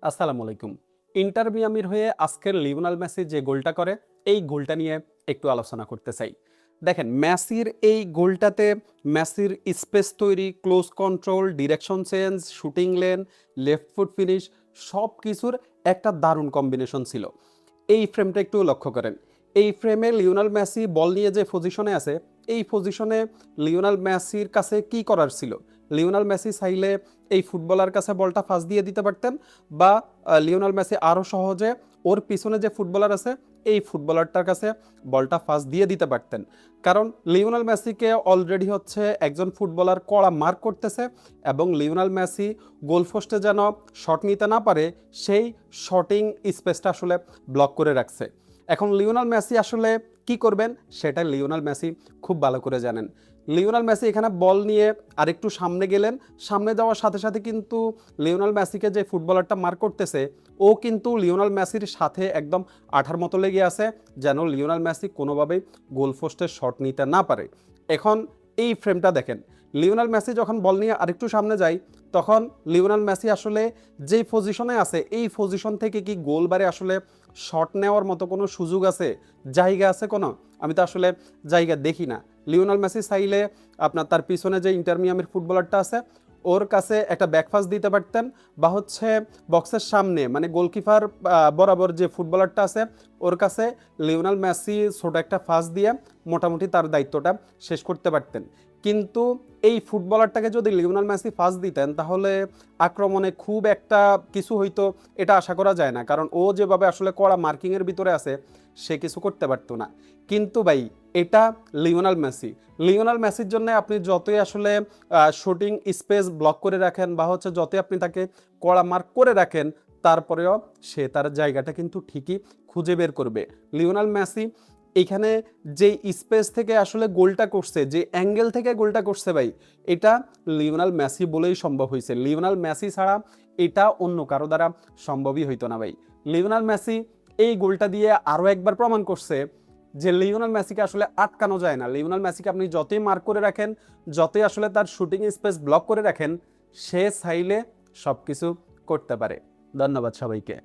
আসসালামু আলাইকুম। ইন্টার মিয়ামির হয়ে আজকের লিওনেল মেসি যে গোলটা করে, এই গোলটা নিয়ে একটু আলোচনা করতে চাই। দেখেন মেসির এই গোলটাতে মেসির স্পেস তৈরি, close control, direction change, shooting lane, left foot finish সবকিছুর একটা দারুণ কম্বিনেশন ছিল। এই ফ্রেমটা একটু লক্ষ্য করেন। এই ফ্রেমে লিওনেল মেসি বল নিয়ে যে পজিশনে আছে, এই পজিশনে লিওনেল মেসির কাছে কি করার ছিল? লিওনেল মেসি চাইলে এই ফুটবলার কাছে বলটা পাস দিয়ে দিতে পারতেন, বা লিওনেল মেসি আরও সহজে ওর পিছনে যে ফুটবলার আছে এই ফুটবলারটার কাছে বলটা পাস দিয়ে দিতে পারতেন। কারণ লিওনেল মেসিকে অলরেডি হচ্ছে একজন ফুটবলার কড়া মার্ক করতেছে, এবং লিওনেল মেসি গোলপোস্টে যেন শট নিতে না পারে সেই শটিং স্পেসটা আসলে ব্লক করে রাখছে। এখন লিওনেল মেসি আসলে কি করবেন সেটা লিওনেল মেসি খুব ভালো করে জানেন। লিওনেল মেসি এখানে বল নিয়ে আরেকটু সামনে গেলেন, সামনে যাওয়ার সাথে সাথে কিন্তু লিওনেল মেসিকে যে ফুটবলারটা মার্ক করতেছে ও কিন্তু লিওনেল মেসির সাথে একদম আঠার মতো লেগে আছে, যেন লিওনেল মেসি কোনোভাবেই গোলপোস্টে শট নিতে না পারে। এখন এই ফ্রেমটা দেখেন, লিওনেল মেসি যখন বল নিয়ে আরেকটু সামনে যায়, তখন লিওনেল মেসি আসলে যেই পজিশনে আছে এই পজিশন থেকে কি গোলবারে আসলে শট নেওয়ার মতো কোনো সুযোগ আছে, জায়গা আছে কোনো? আমি তো আসলে জায়গা দেখি না। লিওনেল মেসি চাইলে আপনার তার পিছনে যে ইন্টার মিয়ামির ফুটবলারটা আছে ওর কাছে একটা ব্যাকপাস দিতে পারতেন, বা হচ্ছে বক্সের সামনে মানে গোলকিপার বরাবর যে ফুটবলারটা আছে ওর কাছে লিওনেল মেসি ছোট একটা পাস দিয়ে মোটামুটি তার দায়িত্বটা শেষ করতে পারতেন। কিন্তু এই ফুটবলারটাকে যদি লিওনেল মেসি পাস দিতেন তাহলে আক্রমণে খুব একটা কিছু হইতো এটা আশা করা যায় না, কারণ ও যেভাবে আসলে কড়া মার্কিংয়ের ভিতরে আছে সে কিছু করতে পারতো না। কিন্তু ভাই এটা লিওনেল মেসি, লিওনেল মেসির জন্য আপনি যতই আসলে শুটিং স্পেস ব্লক করে রাখেন, বা হচ্ছে যতই আপনি তাকে কড়া মার্ক করে রাখেন, তারপরেও সে তার জায়গাটা কিন্তু ঠিকই খুঁজে বের করবে। লিওনেল মেসি এখানে যে স্পেস থেকে আসলে গোলটা করছে, যে অ্যাঙ্গেল থেকে গোলটা করছে ভাই, এটা লিওনেল মেসি বলেই সম্ভব হয়েছে। লিওনেল মেসি ছাড়া এটা অন্য কারো দ্বারা সম্ভবই হইতো না ভাই। লিওনেল মেসি এই গোলটা দিয়ে আরও একবার প্রমাণ করছে যে লিওনেল মেসিকে আসলে আটকানো যায় না। লিওনেল মেসিকে আপনি যতই মার্ক করে রাখেন, যতই আসলে তার শুটিং স্পেস ব্লক করে রাখেন, সে চাইলে সব কিছু করতে পারে। ধন্যবাদ সবাইকে।